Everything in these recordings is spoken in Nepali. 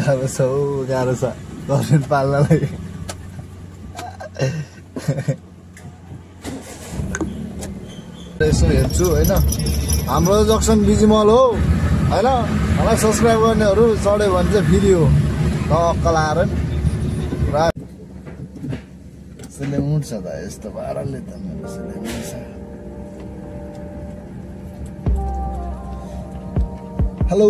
गाह्रो छ गर्मेन्ट पाल्नलाई यसो हेर्छु होइन हाम्रो जक्सन बिजी मल हो होइन मलाई सब्सक्राइब गर्नेहरू चढ्यो भने चाहिँ फेरि हो अक्कल आएर नि पुरा यसले उठ्छ त यस्तो पाराले त यसले उठ्छ हेलो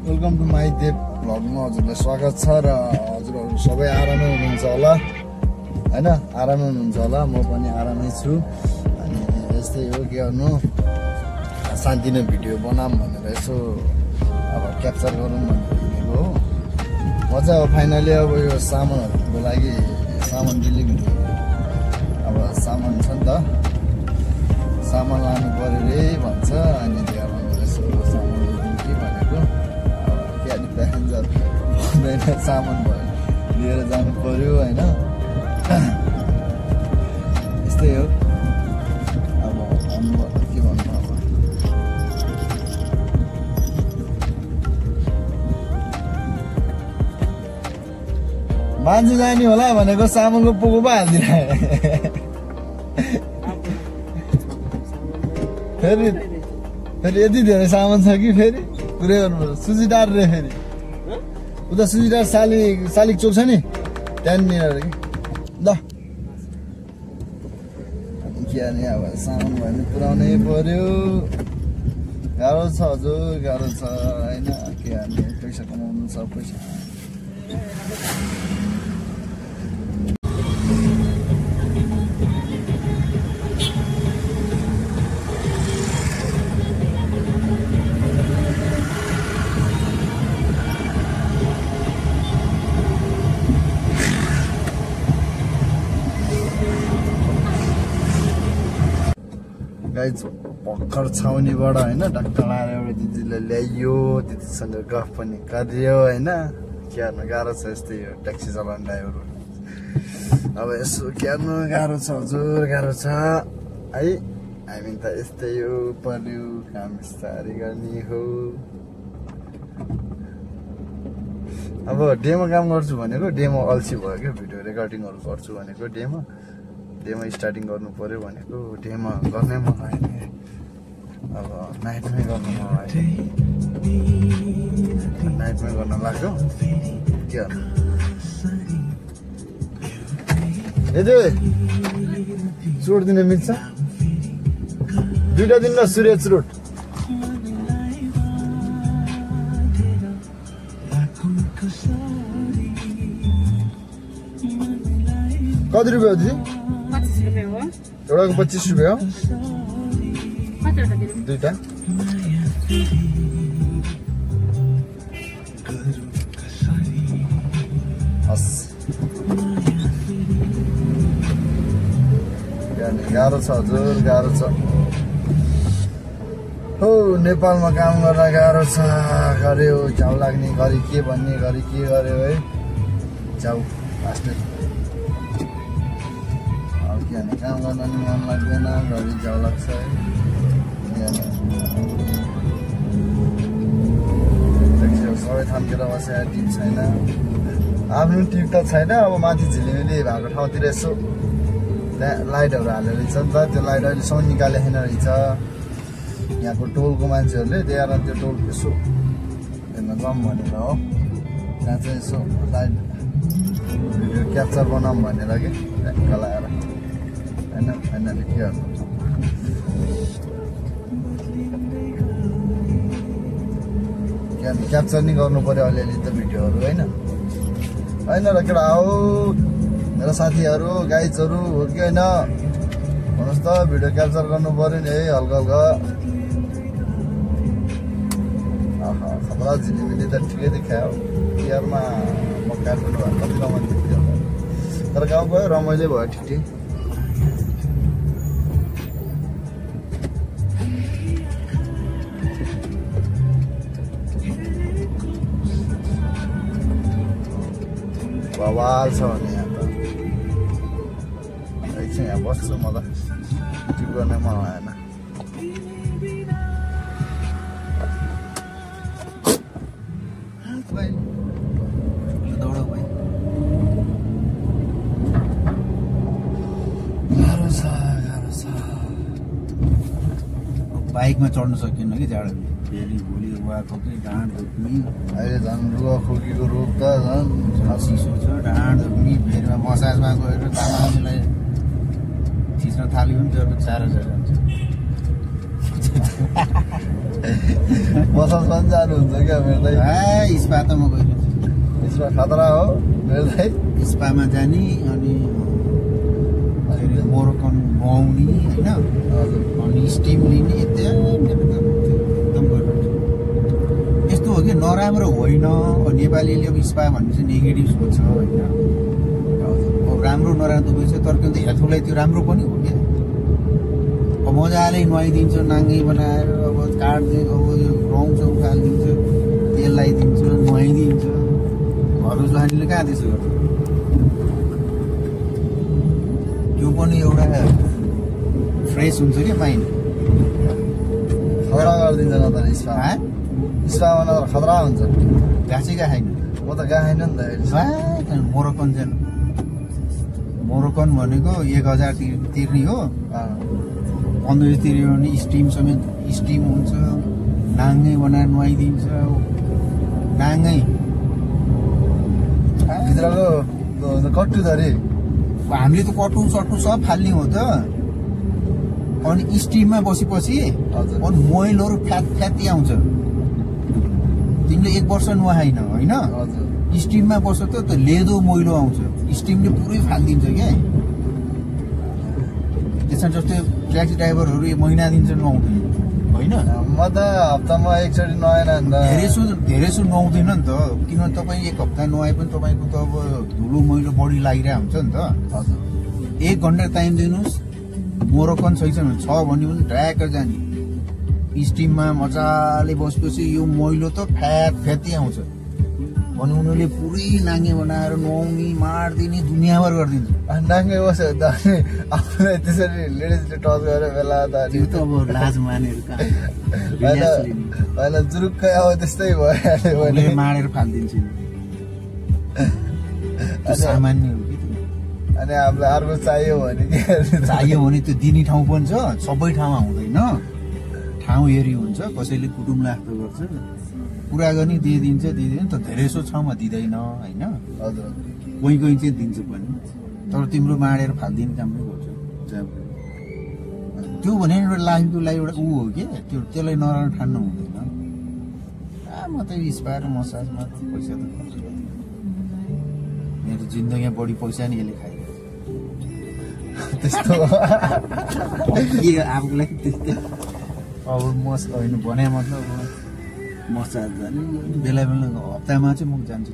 वेलकम टु माई देव भ्लगमा हजुरलाई स्वागत छ र हजुरहरू सबै आरामै हुनुहुन्छ होला होइन आरामै हुनुहुन्छ होला म पनि आरामै छु अनि यस्तै हो के गर्नु शान्ति नै भिडियो बनाऊँ भनेर यसो अब क्याप्चर गरौँ भनेर हिँडेको हो म चाहिँ अब फाइनली अब यो सामानहरूको लागि सामान डेलिभरी अब सामान छ नि त सामान लानु पऱ्यो रे भन्छ अनि त्यहाँ यसो सामान भनेको अब प्यासेन्जर भन्दैन सामान भयो लिएर जानु पर्यो होइन यस्तै हो अब के भन्नु अब मान्छे जाने होला भनेको सामानको पोको पो हालिदिने फेरि यति धेरै सामान छ कि फेरि पुरै गर्नुपर्छ सुजिटार रे फेरि उता सुजिटार शालिक चोक छ नि त्यहाँनिर कि ल के गर्ने अब सामान भयो भने पुऱ्याउनै पर्यो गाह्रो छ हजुर गाह्रो छ होइन के गर्ने पैसा कमाउनु छ पैसा भर्खर छाउनीबाट होइन ढक्क लाएर एउटा दिदीले ल्याइयो दिदीसँग गफ पनि गरियो होइन के गर्नु गाह्रो छ यस्तै हो ट्याक्सी चलाउने ड्राइभर अब यसो के गर्नु गाह्रो छ हजुर गाह्रो छ है हामी त यस्तै हो पर्यो काम बिस्तारै गर्ने हो अब डेमो काम गर्छु भनेको डेमो अल्छी भयो क्या भिडियो रेकर्डिङहरू गर्छु भनेको डेमो स्टार्टिङ गर्नु पर्यो भनेको डेमा गर्नै मन लाग्यो अब नाइटमै गर्नु मन लाग्यो नाइटमै गर्न लाग्यो के गर्नु छोडिदिन मिल्छ दुईटा दिन ल सुरेश रोड कति रुपियाँ हो दिदी एउटाको 25 रुपियाँ हो दुईटा हस् गाह्रो छ हजुर गाह्रो छ हो नेपालमा काम गर्न गाह्रो छ गर्यो झाउ लाग्ने घरि के भन्ने घरि के गर्यो है झाउ लास्टै काम गर्न नि मन लाग्दैन घरि झाउ लाग्छ है सबै ठाउँतिर बसेर टिप छैन आफ्नो टिप त छैन अब माथि झिलिमिली भएको ठाउँतिर यसो त्यहाँ लाइटहरू हालेर रहेछ नि त त्यो लाइट अहिलेसम्म निकाले छैन रहेछ यहाँको टोलको मान्छेहरूले त्यहाँ त्यो टोलको यसो हेर्न जाउँ भनेर हो त्यहाँ चाहिँ यसो लाइट भिडियो क्याप्चर बनाऊँ भनेर कि त्यहाँ लगाएर होइन फाइनली के गर्नु क्याप्चर नि गर्नु पर्यो अलिअलि त भिडियोहरू होइन र केटा हो मेरो साथीहरू गाइजहरू हो कि होइन भन्नुहोस् त भिडियो क्याप्चर गर्नु पर्यो नि है हल्का हल्का खतरा झिलिमिली त ठिकै देखायो तिहारमा म काट्नु भयो कति रमाइलो थियो तर गाउँ गयो रमाइलो भयो ठिकै बवाल छ भने यहाँ त एकछिन यहाँ बस्छु म त टिप गर्ने मन लागेन बाइकमा चढ्न सकिएन कि जाडोले फेरि भोलि उहाँको कि ढाँड दुख्ने अहिले झन् रुवा खोकीको रोग त झन् चिसो छ ढाँड दुख्ने फेरिमा मसाजमा गएर तामाङलाई थिच्न थाल्यो भने त्यो चारो हुन्छ मसाज पनि जानुहुन्छ क्या मेरो दाइ स्पा त म गइरहेको यसमा खतरा हो मेरो दाइ छु स्पामा जाने अनि मोरोकन नुहाउने होइन अनि स्टिम लिने एकदम गरिरहेको छु यस्तो हो कि नराम्रो होइन नेपालीले अब स्पा भन्ने चाहिँ नेगेटिभ सोच्छ होइन अब राम्रो नराम्रो बुझ्छ तर त्यो हेल्थलाई त्यो राम्रो पनि हो क्या अब मजाले नुहाइदिन्छ नाङ्गे बनाएर अब काट्दिन्छ अब यो रौँ चौँ उकालिदिन्छ तेल लगाइदिन्छ नुहाइदिन्छ घरको ज्वानीले कहाँ त्यसो गर्छ त्यो पनि एउटा फ्रेस हुन्छ कि माइन्ड खतरा गरिदिन्छ न त स्पा स्पामा न खतरा हुन्छ गाछै खाएन म त गएको छैन नि त मोरोकन चाहिँ मोरोकन भनेको 1000 तिर्ने हो 1500 तिर्यो भने स्टिम समेत स्टिम हुन्छ नाङ्गै बनाएर नुहाइदिन्छ नाङ्गै भित्रको कट्टु धरी हामीले त कटु सट्टु सब फाल्ने हो त अनि स्टिममा बसेपछि अनि मोइलहरू फ्यात्ती आउँछ तिमीले 1 वर्ष नुहाइन होइन स्टिममा बस्छ त लेदो मैलो आउँछ स्टिमले पुरै फालिदिन्छ क्या त्यसमा जस्तै ट्याक्सी ड्राइभरहरू 1 महिना दिन्छ नुहाउँदैन होइन म त हप्तामा एकचोटि नुहाएन नि त धेरैसो नुहाउँदैन नि त किनभने तपाईँ 1 हप्ता नुहाए पनि तपाईँको त अब धुलो मैलो बढी लागिरहेको हुन्छ नि त हजुर 1 घन्टा टाइम दिनुहोस् मोरोकन छ भने पनि ड्राइकर जाने स्टिममा मजाले बसेपछि यो मैलो त फ्यात्ती आउँछ अनि उनीहरूले पुरै नाङ्गे बनाएर नुहाउने मार्दिने दुनियाँभर गरिदिन्छ नाङ्गे बस्यो भने त आफूलाई त्यसरी लेडिजले टच गरेर बेला त त्यो त अब लाज मानेर होइन जुरुक्कै अब त्यस्तै भयो माडेर फालिदिन्छ सामान्य हो कि अनि हामीलाई अर्को चाहियो भने त्यो दिने ठाउँ पनि छ सबै ठाउँमा हुँदैन ठाउँ हेरी हुन्छ कसैले कुटुम्ब लाग्दो गर्छ कुरा गर्ने दिइदिन्छ त धेरैसो ठाउँमा दिँदैन होइन हजुर कोही चाहिँ दिन्छ पनि तर तिम्रो माडेर फालिदिने काम पनि गर्छ त्यो भने एउटा लाइफको लागि एउटा ऊ हो कि त्यसलाई नराम्रो ठान्नु हुँदैन म त स्पा र मसाजमा पैसा त खर्च गर्दैन मेरो जिन्दगीमा बढी पैसा नि यसले खाइरहेको त्यस्तो आफूलाई त्यस्तै अब मस होइन भने मतलब मसाज जाने बेला हप्तामा चाहिँ म जान्छु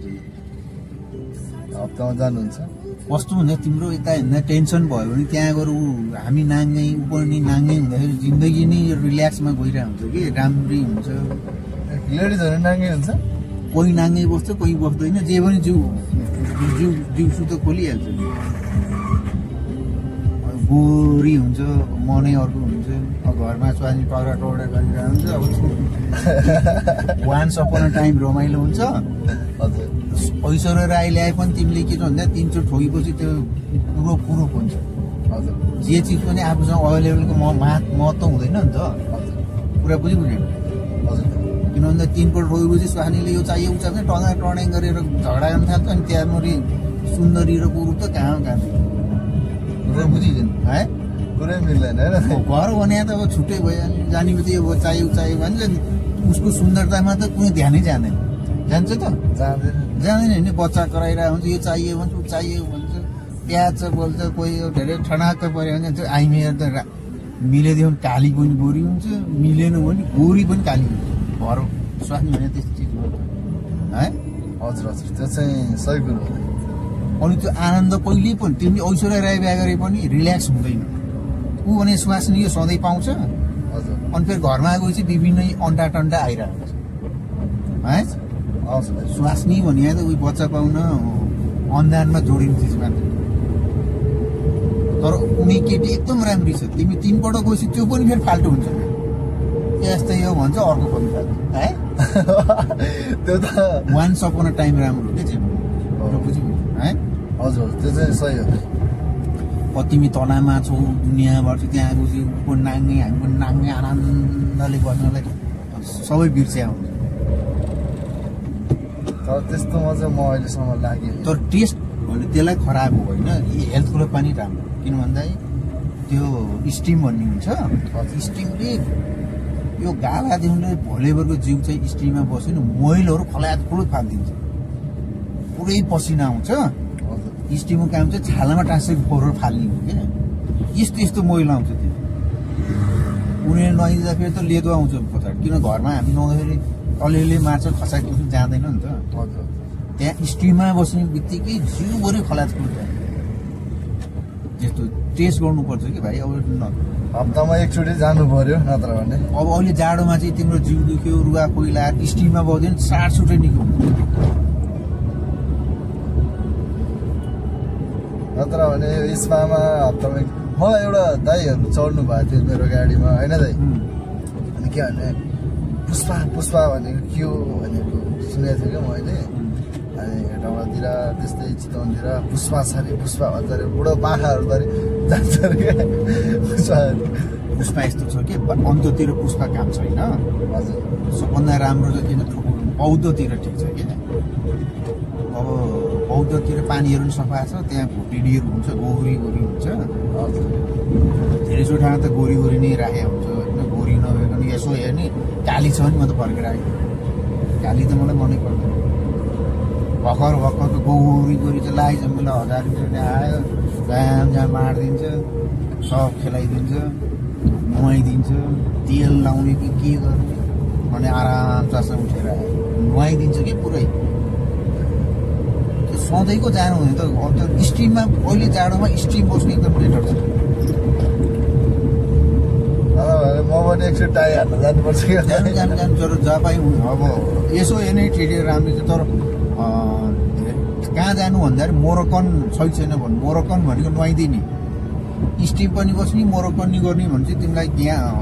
हप्तामा जानुहुन्छ कस्तो हुन्छ तिम्रो यता हिँड्दा टेन्सन भयो भने त्यहाँ गएर हामी नाङ्गै पनि नाङ्गै हुँदाखेरि जिन्दगी नै रिल्याक्समा गइरहेको हुन्छ कि राम्रै हुन्छ लेडिजहरू नाङ्गै हुन्छ कोही नाङ्गै बस्छ कोही बस्दैन जे पनि जिउ त खोलिहाल्छ गोरी हुन्छ मनै अर्को हुन्छ घरमा स्वानी टौरा गरिरहेको हुन्छ अब वान्स अपन टाइम रमाइलो हुन्छ हजुर ऐश्वर्या राई ल्याए पनि तिमीले के छ भन्दा 3 चोट ठोकेपछि त्यो पुरो हुन्छ हजुर जे चिज पनि आफूसँग अभाइलेबलको महत्त्व हुँदैन नि त कुरा बुझ्यो हजुर किन भन्दा 3 पल्ट ठोकेपछि स्वानीले यो चाहियो ऊ चाहियो टडाङ गरेर झगडा गर्न थाल्छ अनि त्यहाँनिर सुन्दरी र पुरुष त कहाँ बुझिदिनु है कुरै मिल्दैन घर भने त अब छुट्टै भइहाल्यो जाने बित्तिकै अब चाहियो भन्छ उसको सुन्दरतामा त कुनै ध्यानै जाँदैन जान्छ त जाँदैन नि बच्चा कराइरहेको हुन्छ यो चाहियो भन्छ ऊ चाहियो भन्छ प्याज छ बोल्छ कोही धेरै ठनाक्क पऱ्यो भने त्यो आइमेर त मिलेदियो भने काली पनि गोरी हुन्छ मिलेन भने गोरी पनि काली हुन्छ घर स्वास्नी भने त्यस्तो चिज हो है हजुर त्यो चाहिँ सही कुरो हो अनि त्यो आनन्द कहिले पनि तिमीले ऐश्वर्या राई बिहा गरे पनि रिल्याक्स हुँदैन ऊ भने स्वास्नी यो सधैँ पाउँछ हजुर अनि फेरि घरमा गएपछि विभिन्न अन्डा टन्डा आइरहेको हुन्छ है स्वास्नी भने त उयो बच्चा पाउन अनुदानमा जोडिने चिज मात्र तर उनी केटी एकदम राम्री छ तिमी 3 पल्ट गएपछि त्यो पनि फेरि फाल्टो हुन्छ यस्तै हो भन्छ अर्को पनि फाल्टो है त्यो त वान्स अपन टाइम राम्रो के चाहिँ बुझ्यो है हजुर त्यो चाहिँ सही हो तिमी तनामा छौ दुनियाँबाट त्यहाँ आएपछि ऊ नाङ्गे हामी नाङ्गे आनन्दले गर्नलाई सबै बिर्स्या हुन्छ तर त्यस्तोमा चाहिँ म अहिलेसम्म लागेँ तर टेस्ट भने त्यसलाई खराब हो होइन हेल्थको लागि पनि राम्रो किन भन्दा त्यो स्टिम भन्ने हुन्छ स्टिमले यो गालादेखि भोलेभरको जिउ चाहिँ स्टिममा बस्यो नि मैलहरू खलात खुलुत फालिदिन्छ पुरै पसिना आउँछ स्टिमको काम चाहिँ छालामा टाँसेको फोहोर फाल्ने हो क्या यस्तो यस्तो मैलो आउँछ त्यो उनीहरूले नुहाइदिँदाखेरि त लेदो आउँछ पछाडि किन घरमा हामी नुहाउँदाखेरि अलिअलि मार्छ खसाक जाँदैन नि त त्यहाँ स्टिममा बस्ने बित्तिकै जिउभरि खलात खुल्छ त्यस्तो टेस्ट गर्नुपर्छ कि भाइ अब हप्तामा एकचोटि जानु पर्यो नत्र भने अब अहिले जाडोमा चाहिँ तिम्रो जिउ दुख्यो रुवा कोइला स्टिममा बस्यो भने साटसुटै निको नत्र भने स्पामा हप्तामा मलाई एउटा दाईहरू चढ्नु भएको थियो मेरो गाडीमा होइन दाई अनि के भने पुष्पा पुष्पा भनेको के हो भनेको सुनेको थिएँ क्या मैले अनि हेटौँडातिर त्यस्तै चितवनतिर पुष्पा छ अरे पुष्पा भन्छ अरे बुढो पाखाहरू धरि जान्छ अरे क्या पुष्पा यस्तो छ कि अन्त्यतिर पुष्पा काम छैन हजुर सबभन्दा राम्रो चाहिँ किन बौद्धतिर ठिक छ क्या अब बौद्धतिर पानीहरू पनि सफा छ त्यहाँ भुटिडीहरू हुन्छ गोरी हुन्छ धेरैचोटि ठाउँमा त गोरी नै राखेको हुन्छ होइन गोरी नभएको नि यसो हेर्ने काली छ नि म त फर्केर आएँ काली त मलाई मनै पर्दैन भर्खरको गोरी चाहिँ लाइज मलाई 1000 रुपियाँ आयो जहाँ मारिदिन्छ सब खेलाइदिन्छ नुहाइदिन्छ तेल लाउने कि के गर्ने भने आराम चासो उठेर आयो नुहाइदिन्छ कि पुरै सधैँको जानु हुने त स्टिममा अहिले जाडोमा स्टिम बस्ने एकदम बेटर छ म पनि एकचोटि टाइ हाल्न जानुपर्छ जानु तर जहाँ पाइ अब यसो हेर्ने ठिकै राम्रो छ तर कहाँ जानु भन्दाखेरि मोरक्कन छैन भन्नु मोरक्कन भनेको नुहाइदिने स्टिम पनि बस्ने मोरक्कन नि गर्ने भने चाहिँ तिमीलाई यहाँ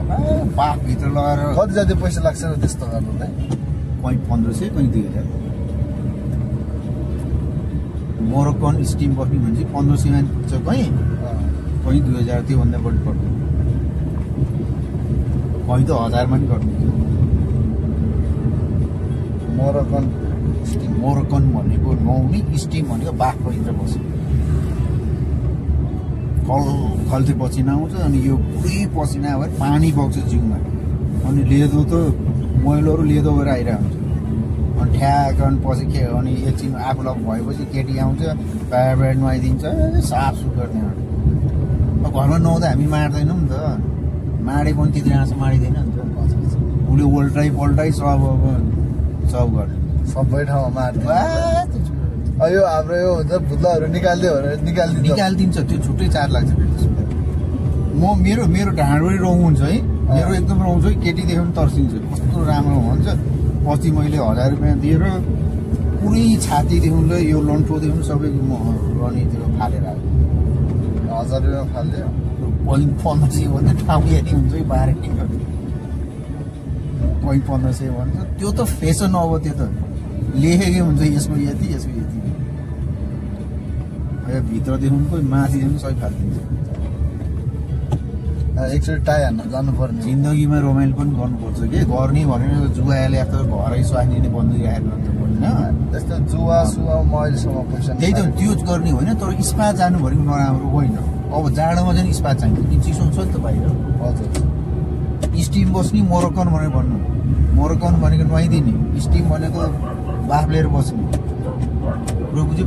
पाकभित्र लगाएर कति जति पैसा लाग्छ र त्यस्तो गर्नुलाई कहीँ 1500 कहीँ 2000 मोरक्कन स्टिम बस्ने भने चाहिँ 1500 पुग्छ कहीँ 2000 त्योभन्दा बढी पर्दैन कहीँ त 1000 मा नि गर्नु मोरक्कन भनेको नुहाउने स्टिम भनेको बाघको भित्र बस्यो खल्थे पसिना आउँछ अनि यो पुरै पसिना भएर पानी बग्छ जिउमा अनि लेदो त मैलोहरू लेदो भएर आइरहेको हुन्छ अनि ठ्याक अनि पछि के अनि एकछिन आफूलाई भएपछि केटी आउँछ बाहिर नुहाइदिन्छ साफ सुफ गर्ने अब घरमा नुहाउँदा हामी मार्दैनौँ नि त माडे पनि त्यति आँसु माडिँदैन नि त उसले पल्टाइ सब गर्ने सबै ठाउँमा मार्दिन्छ यो हाम्रो यो हुन्छ भुत्लाहरू निकाल्दियो भने निकालिदिन्छ त्यो छुट्टै चार्ज लाग्छ मेरो ढाँडबडी रौँ हुन्छ है मेरो एकदम रौँ छ केटी देख्यो भने तर्सिन्छ कस्तो राम्रो हुन्छ अस्ति मैले 1000 रुपियाँ दिएर पुरै छातीदेखि यो लन्ठोदेखि सबै रनीतिर फालेर आयो 1000 रुपियाँ फाल्यो 1500 भन्दा ठाउँ यति हुन्छ बार्गेनिङ गर्ने 1500 भन्छ त्यो त फेसन अब त्यो त लेखेकै हुन्छ यसको यति भित्रदेखि कोही माथिदेखि सबै फालिदिन्छ एकचोटि टाइ हान्न जानुपर्ने जिन्दगीमा रमाइलो पनि गर्नुपर्छ कि गर्ने भनेर जुवाले आफ्नो घरै स्वास्नी नै बन्दै राखेर गर्नु होइन त्यस्तो जुवा सुवा म अहिलेसम्म पैसा त्यही त त्यो गर्ने होइन तर स्पा जानु भनेको नराम्रो होइन अब जाडोमा चाहिँ स्पा चाहिन्छ कि चिसो हुन्छ नि त बाहिर हजुर स्टिम बस्ने मोरक्कन भनेर भन्नु मोरक्कन भनेको नुहाइदिने स्टिम भनेको बाफ लिएर बस्ने कुरो बुझ्यो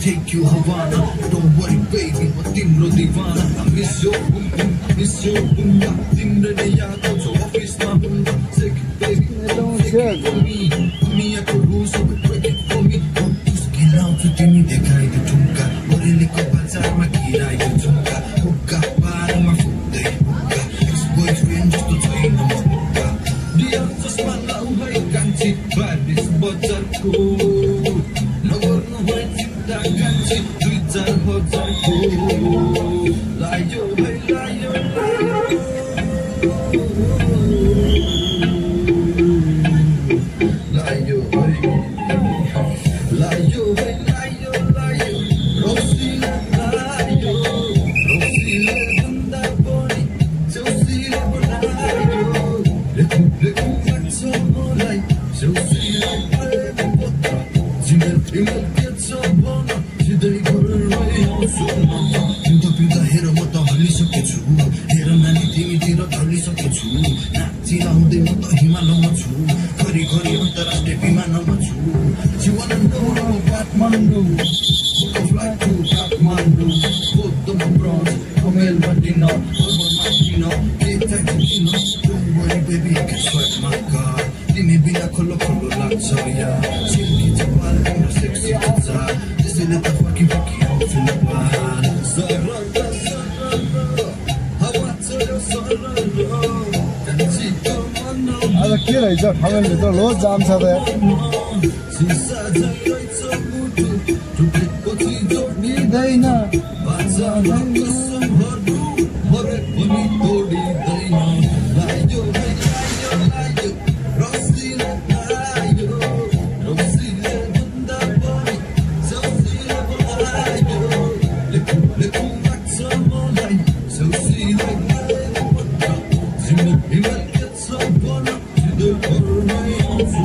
Take you Havana, don't worry baby, my timro divana. I miss your boom, timro de yato, so office my boom, take it baby, don't take it from me. so break it for me उसकी लाउँछु तिमी देखाइदियो ठुम्का ओरेलीको बजारमा गिराइदियो झुम्का हुक्का पारमा फुक्दै हुक्का एक्स बोयफ्रेन्ड जस्तो छैन मुक्का डियर चस्मा लाउ है कान्छी बारिस बजारको नगर्नु है चिन्ता कान्छी 2-4 हजारको लायो है लायो लायो लायो लायो लायो रोसिले लायो रोसिले भन्दा बढी चौसीले बनायो लेखु लेखु लाग्छ मलाई चौसीले परेको पत्र जिमेल इमेल के छ भन सिधै घरमै आउँछु पिउँदा पिउँदा हेर म त हल्लिसकेछु हेर नानी तिमीतिर ढलिसकेछु नाचिरहँदै म त हिमालयमा छु घरि घरि अन्तर्राष्ट्रिय विमानमा छु जीवन काठमाडौँ फ्लाइट टु काठमाडौँ बोद्धमा ब्रन्च कमेलमा डिनर ओभरमा डिनर केक चाहिँदैन don't worry baby I can sweat my car तिमी बिना खल्लो खल्लो लाग्छ या सिल्की चपाल तिम्रो सेक्सी हुन्छ त्यसैले त फर्की फर्की आउँछु नेपाल सरल हावा चल्यो सरल कान्छीको मन अब के रहेछ ठमेलभित्र लो जाम छ त यार सिसा जैछ मुटु टुटेपछि जोडिँदैन बाचामा कसमहरू हरे पनि तोडिँदैन लायो है लायो लायो रसिले लायो रसिले भन्दा बढी चौसीले बनायो लेखु लेखु लाग्छ मलाई चौसीले परेको पत्र जिम्मे हिमाल के छ भन सिधै घरमै आउँछु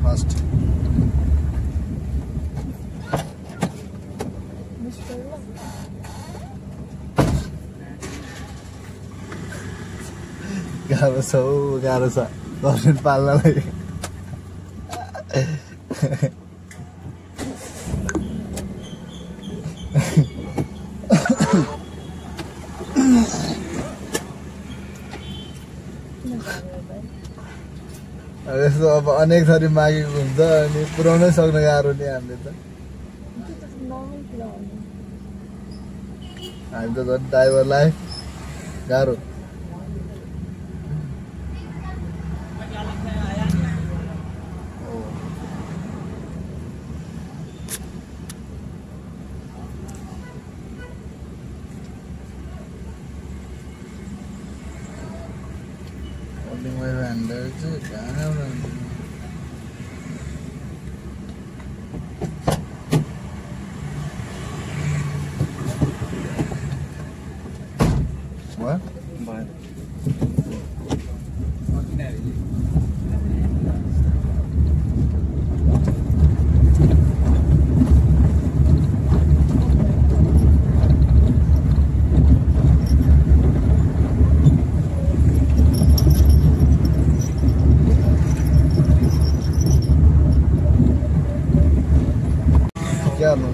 फास्ट गाह्रो छ हौ गाह्रो छ गर्लफ्रेन्ड पाल्नलाई यस्तो अब अनेक थरी मागेको हुन्छ अनि पुर्याउनै सक्न गाह्रो नि हामीले त हामी त झन् ड्राइभरलाई गाह्रो What?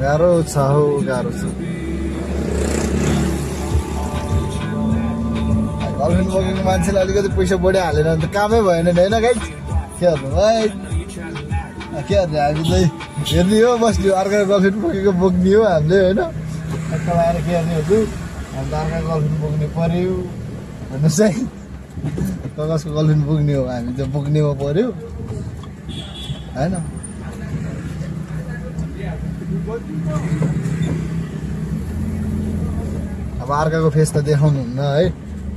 गाह्रो छ हौ गाह्रो छ गर्लफ्रेन्ड बोकेको मान्छेले अलिकति पैसा बढी हालेन भने त कामै भएन नि होइन गाइस के गर्नु है के अरे हामी चाहिँ हेर्ने हो बस्ने हो अर्काको गर्लफ्रेन्ड बोकेको बोक्ने हो हामीले होइन टक्क लगाएर के गर्ने हो हामी त अर्काको गर्लफ्रेन्ड बोक्ने पर्यो हेर्नुहोस् है कगजको गर्लफ्रेन्ड बोक्ने हो हामी त बोक्नेमा पर्यो होइन अब अर्काको फेस त देखाउनुहुन्न है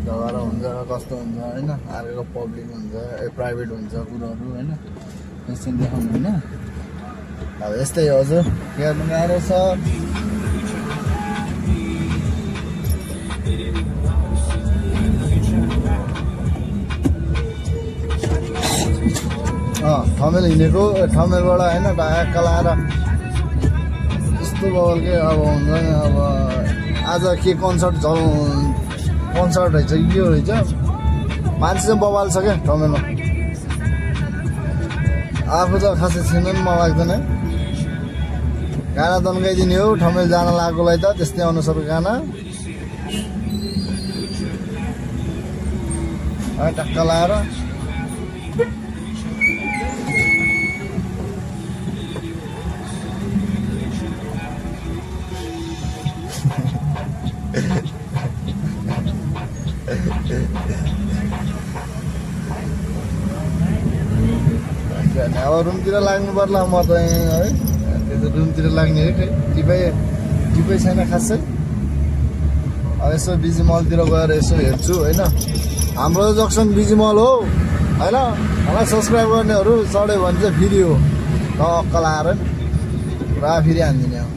झगडा हुन्छ कस्तो हुन्छ होइन अर्काको पब्लिक हुन्छ प्राइभेट हुन्छ कुरोहरू होइन फेस चाहिँ देखाउनुहुन्न अब यस्तै हो हजुर के गर्नु गाह्रो छ ठमेल हिँडेको ठमेलबाट होइन ढाक्क लाएर यस्तो बबल के अब हुन्छ नि अब आज के कन्सर्ट रहेछ कि के रहेछ मान्छे चाहिँ बबाल छ क्या ठमेलमा आफू त खासै छैन नि मलाई लाग्दैन गाना तन्काइदिने हो ठमेल जान लागेकोलाई त त्यस्तै अनुसारको गाना टक्क लाएर अब रुमतिर लाग्नु पर्ला म त है त्यो त रुमतिर लाग्ने है टिपै छैन खासै अब यसो बिजी मलतिर गएर यसो हेर्छु होइन हाम्रो जक्सन बिजी मल हो होइन मलाई सब्सक्राइब गर्नेहरू चढ्यो भने चाहिँ फेरि हो टक्क लाएर पुरा फेरि हानिदिने हो